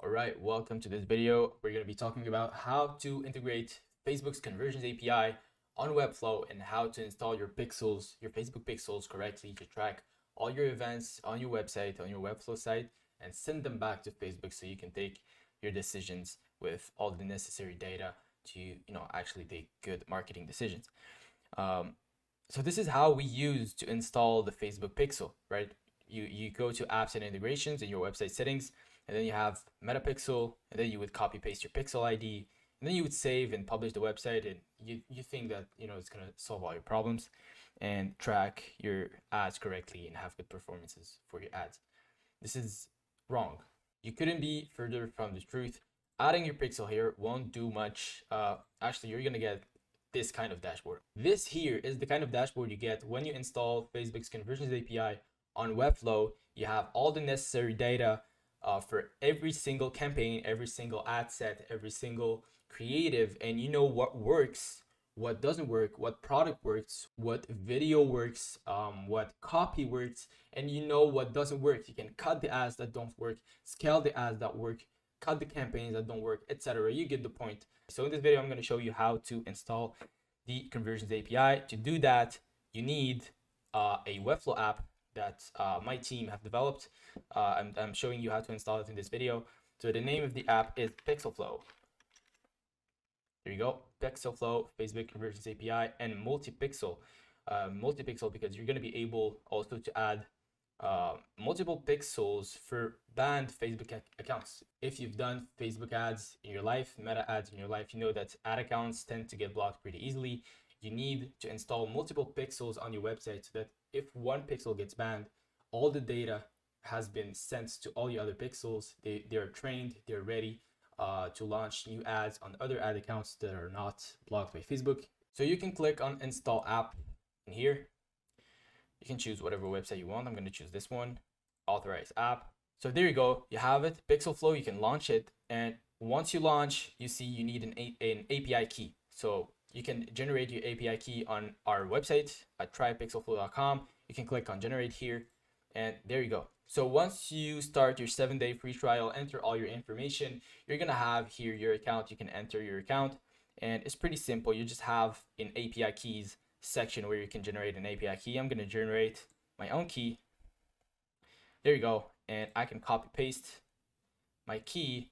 All right, welcome to this video. We're going to be talking about how to integrate Facebook's Conversions API on Webflow and how to install your pixels, your Facebook pixels correctly to track all your events on your website, on your Webflow site, and send them back to Facebook so you can take your decisions with all the necessary data to, actually take good marketing decisions. So this is how we use to install the Facebook pixel, right? You go to apps and integrations in your website settings, and then you have metapixel, and then you would copy paste your pixel ID, and then you would save and publish the website, and you think that it's gonna solve all your problems and track your ads correctly and have good performances for your ads. This is wrong. You couldn't be further from the truth. Adding your pixel here won't do much. Actually, you're gonna get this kind of dashboard. This here is the kind of dashboard you get when you install Facebook's Conversions API on Webflow. You have all the necessary data for every single campaign, every single ad set, every single creative, and you know what works, what doesn't work, what product works, what video works, what copy works, and you know what doesn't work. You can cut the ads that don't work, scale the ads that work, cut the campaigns that don't work, etc. You get the point. So in this video, I'm going to show you how to install the Conversions API. To do that, you need a Webflow app that my team have developed. I'm showing you how to install it in this video. So the name of the app is Pixelflow. There you go, Pixelflow, Facebook Conversions API, and multi-pixel. Multi-pixel because you're going to be able also to add multiple pixels for banned Facebook accounts. If you've done Facebook ads in your life, meta ads in your life, you know that ad accounts tend to get blocked pretty easily. You need to install multiple pixels on your website so that if one pixel gets banned, all the data has been sent to all the other pixels. They're trained, they're ready to launch new ads on other ad accounts that are not blocked by Facebook. So you can click on Install App in here. You can choose whatever website you want. I'm going to choose this one, Authorize App. So there you go. You have it, Pixelflow. You can launch it. And once you launch, you see you need an API key. So you can generate your API key on our website at trypixelflow.com. You can click on Generate here. And there you go. So once you start your 7-day free trial, enter all your information. You're going to have here your account. You can enter your account. And it's pretty simple. You just have an API keys section where you can generate an API key. I'm going to generate my own key. There you go. And I can copy paste my key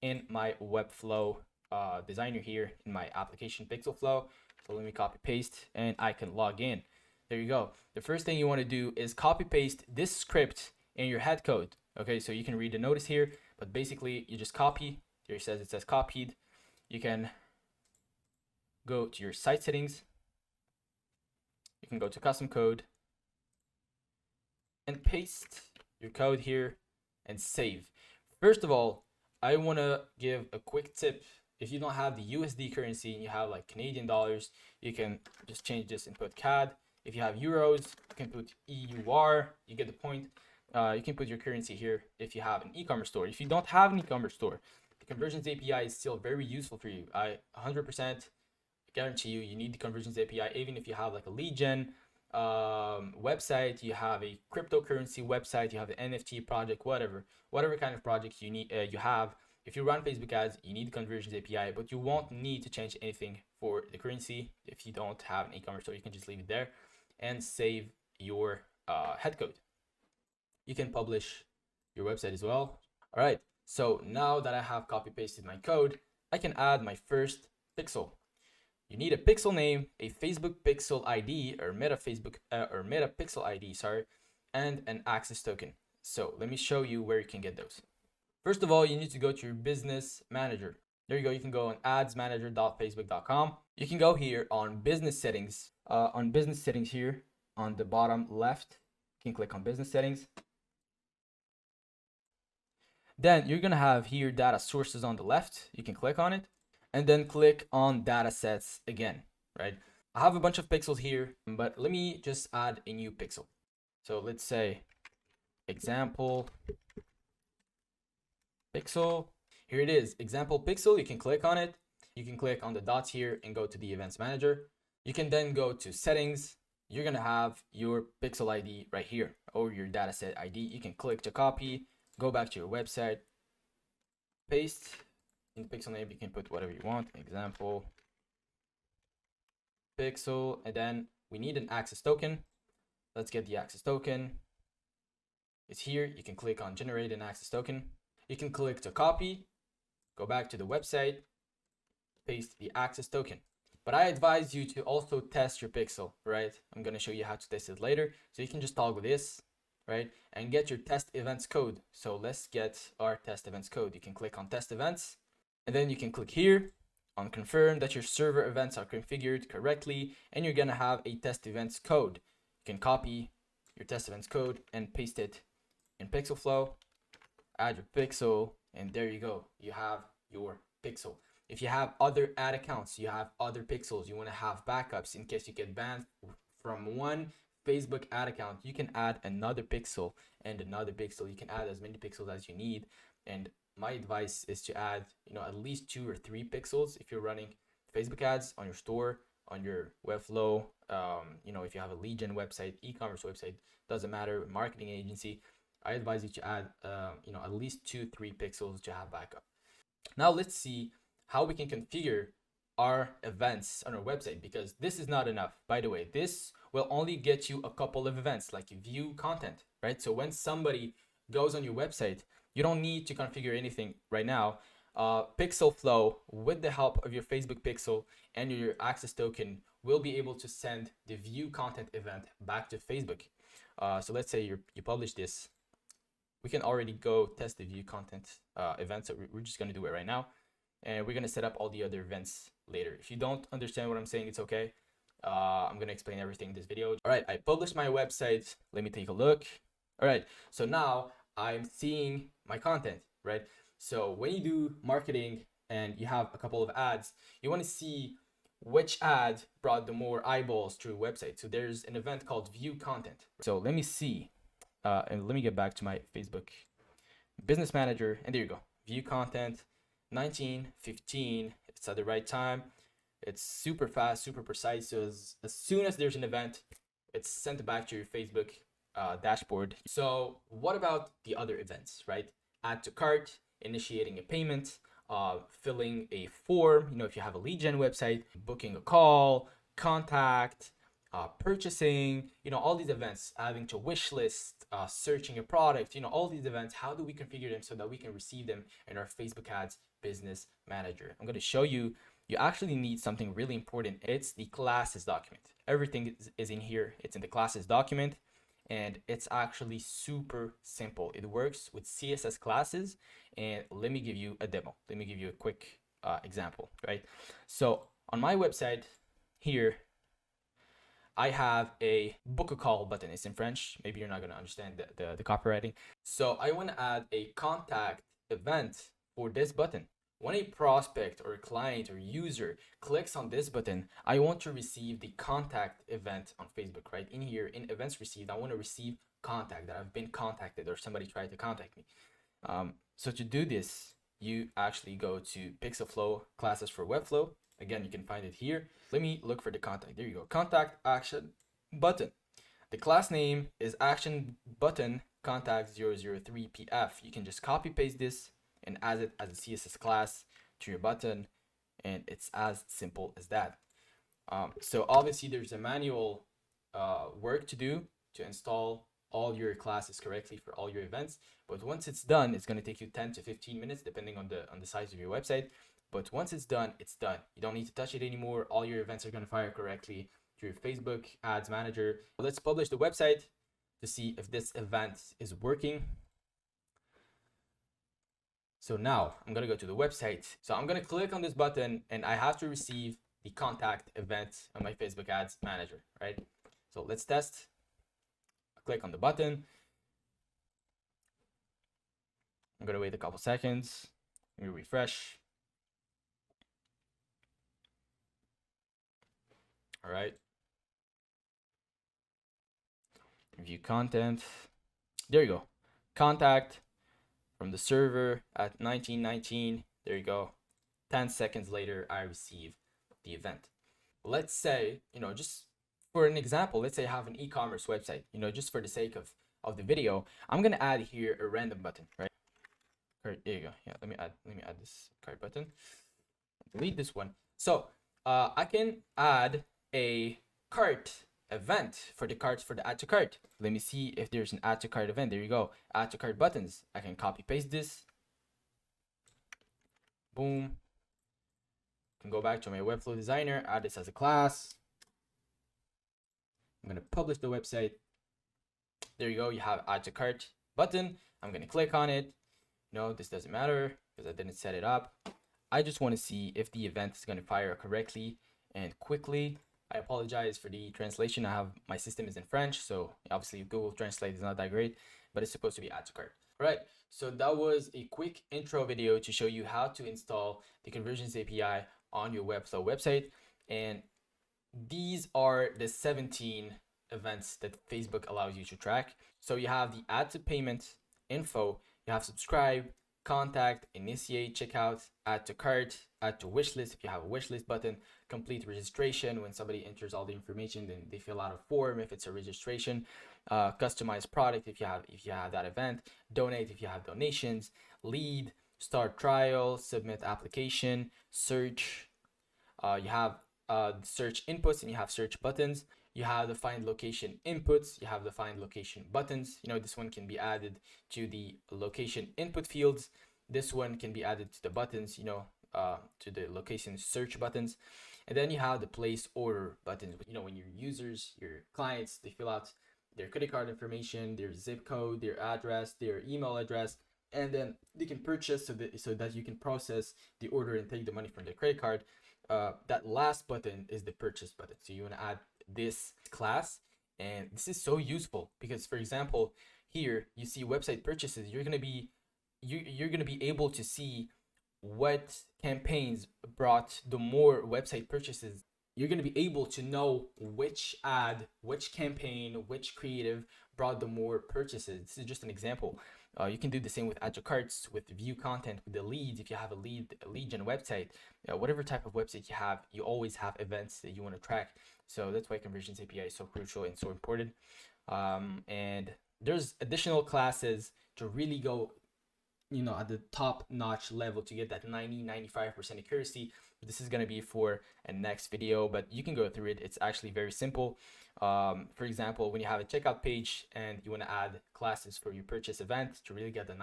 in my Webflow designer here in my application Pixelflow. So let me copy paste and I can log in. There you go. The first thing you want to do is copy paste this script in your head code. Okay, so you can read the notice here, but basically you just copy. Here it says copied. You can go to your site settings. You can go to custom code and paste your code here and save. First of all, I want to give a quick tip. If you don't have the USD currency and you have like Canadian dollars, you can just change this and put CAD. If you have euros, you can put EUR. You get the point. You can put your currency here if you have an e-commerce store. If you don't have an e-commerce store, the Conversions API is still very useful for you. I 100% guarantee you need the Conversions API. Even if you have like a lead gen website, you have a cryptocurrency website, you have an NFT project, whatever kind of project you need, you have. If you run Facebook ads, you need the Conversions API, but you won't need to change anything for the currency. If you don't have an e-commerce store, you can just leave it there and save your head code. You can publish your website as well. All right, so now that I have copy pasted my code, I can add my first pixel. You need a pixel name, a Facebook pixel ID or meta pixel ID, and an access token. So let me show you where you can get those. First of all, you need to go to your business manager. There you go. You can go on adsmanager.facebook.com. You can go here on business settings. On business settings here on the bottom left, you can click on business settings. Then you're gonna have here data sources on the left. You can click on it. And then click on data sets again, right? I have a bunch of pixels here, but let me just add a new pixel. So let's say example pixel. Here it is, example pixel. You can click on it. You can click on the dots here and go to the events manager. You can then go to settings. You're gonna have your pixel ID right here or your dataset ID. You can click to copy, go back to your website, paste. In the pixel name, you can put whatever you want. Example, pixel, and then we need an access token. Let's get the access token. It's here. You can click on generate an access token. You can click to copy, go back to the website, paste the access token. But I advise you to also test your pixel, right? I'm going to show you how to test it later. So you can just toggle this, right? And get your test events code. So let's get our test events code. You can click on test events, and then you can click here on confirm that your server events are configured correctly, and you're going to have a test events code. You can copy your test events code and paste it in PixelFlow, add your pixel, and there you go. You have your pixel. If you have other ad accounts, you have other pixels, you want to have backups in case you get banned from one Facebook ad account, you can add another pixel and another pixel. You can add as many pixels as you need. And my advice is to add, at least 2 or 3 pixels if you're running Facebook ads on your store, on your Webflow. If you have a lead gen website, e-commerce website, doesn't matter, marketing agency, I advise you to add, at least 2-3 pixels to have backup. Now let's see how we can configure our events on our website, because this is not enough. By the way, this will only get you a couple of events, like view content, right? So when somebody goes on your website, you don't need to configure anything right now. PixelFlow, with the help of your Facebook pixel and your access token, will be able to send the view content event back to Facebook. So let's say you publish this. We can already go test the view content event. So we're just going to do it right now. And we're going to set up all the other events later. If you don't understand what I'm saying, it's okay. I'm going to explain everything in this video. All right, I published my website. Let me take a look. All right, so now I'm seeing my content, right? So when you do marketing and you have a couple of ads, you want to see which ad brought the more eyeballs to your website. So there's an event called view content. So let me see. And let me get back to my Facebook business manager. And there you go. View content. 19:15. It's at the right time. It's super fast, super precise. So as soon as there's an event, it's sent back to your Facebook dashboard. So what about the other events, right? Add to cart, initiating a payment, filling a form, if you have a lead gen website, booking a call, contact, purchasing, all these events, adding to wish list, searching a product, all these events. How do we configure them so that we can receive them in our Facebook ads business manager? I'm going to show you. You actually need something really important. It's the classes document. Everything is in here. It's in the classes document, and it's actually super simple. It works with CSS classes, and let me give you a demo. Let me give you a quick example, right? So on my website here, I have a book a call button. It's in French. Maybe you're not going to understand the copywriting. So I want to add a contact event for this button. When a prospect or a client or user clicks on this button, I want to receive the contact event on Facebook, right? In here, in events received, I want to receive contact, that I've been contacted or somebody tried to contact me. So to do this, you actually go to PixelFlow classes for Webflow. Again, you can find it here. Let me look for the contact. There you go. Contact action button. The class name is action button contact 003pf. You can just copy paste this and add it as a CSS class to your button, and it's as simple as that. So obviously there's a manual work to do to install all your classes correctly for all your events, but once it's done, it's going to take you 10 to 15 minutes depending on the size of your website. But once it's done, it's done. You don't need to touch it anymore. All your events are going to fire correctly to your Facebook ads manager. Let's publish the website to see if this event is working. So now I'm going to go to the website. So I'm going to click on this button, and I have to receive the contact event on my Facebook ads manager, right? So let's test. Click on the button. I'm going to wait a couple seconds. Let me refresh. All right. View content. There you go. Contact from the server at 1919. There you go. 10 seconds later, I receive the event. Let's say, just for an example, let's say I have an e-commerce website, just for the sake of the video, I'm going to add here a random button, right? cart. There you go. Yeah, let me add this cart button. Delete this one. So I can add a cart event for the carts for the add to cart. Let me see if there's an add to cart event. There you go. Add to cart buttons. I can copy paste this. Boom. Can go back to my Webflow designer, add this as a class. I'm gonna publish the website. There you go. You have add to cart button. I'm gonna click on it. No, this doesn't matter because I didn't set it up. I just want to see if the event is going to fire correctly and quickly. I apologize for the translation. My system is in French, so obviously Google Translate is not that great, but it's supposed to be add to cart. All right, so that was a quick intro video to show you how to install the Conversions API on your Webflow website. And these are the 17 events that Facebook allows you to track. So you have the add to payment info, you have subscribe, contact, initiate, checkout, add to cart, add to wish list if you have a wish list button, complete registration when somebody enters all the information, then they fill out a form if it's a registration, customize product if you have that event, donate if you have donations, lead, start trial, submit application, search. You have search inputs and you have search buttons. You have the find location inputs, you have the find location buttons. This one can be added to the location input fields. This one can be added to the buttons, to the location search buttons. And then you have the place order buttons. When your users, your clients, they fill out their credit card information, their zip code, their address, their email address, and then they can purchase so that you can process the order and take the money from the credit card. That last button is the purchase button. So you want to add this class, and this is so useful because, for example, here you see website purchases. You're gonna be able to see what campaigns brought the more website purchases. You're gonna be able to know which ad, which campaign, which creative brought the more purchases. This is just an example. You can do the same with add to carts, with view content, with the leads. If you have a lead gen website, whatever type of website you have, you always have events that you want to track. So that's why Conversions API is so crucial and so important. And there's additional classes to really go at the top notch level to get that 95% accuracy. This is going to be for a next video, but you can go through it. It's actually very simple. For example, when you have a checkout page and you want to add classes for your purchase event to really get the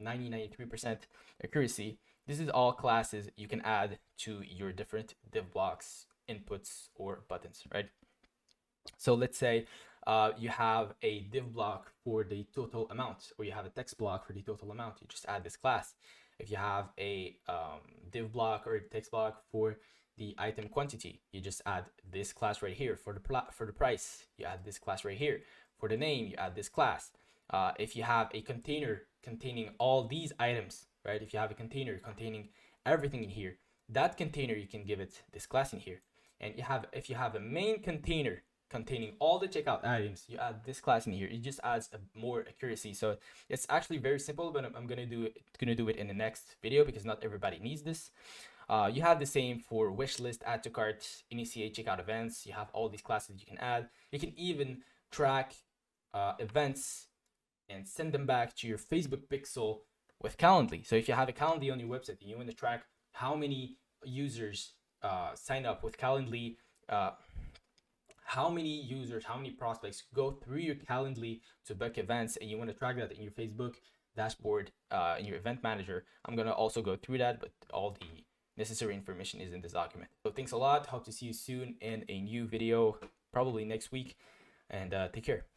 93% accuracy, this is all classes you can add to your different div blocks, inputs, or buttons, right? So let's say you have a div block for the total amount, or you have a text block for the total amount. You just add this class. If you have a div block or a text block for the item quantity, you just add this class right here. For the price, you add this class right here. For the name, you add this class. If you have a container containing all these items, right? If you have a container containing everything in here, that container, you can give it this class in here. And if you have a main container containing all the checkout items, you add this class in here. It just adds more accuracy. So it's actually very simple, but I'm gonna do it in the next video because not everybody needs this. You have the same for wish list, add to cart, initiate, checkout events. You have all these classes you can add. You can even track events and send them back to your Facebook pixel with Calendly. So if you have a Calendly on your website and you want to track how many users sign up with Calendly, how many users, how many prospects go through your Calendly to book events, and you want to track that in your Facebook dashboard, in your event manager, I'm going to also go through that, but all the necessary information is in this document. So thanks a lot. Hope to see you soon in a new video, probably next week, and take care.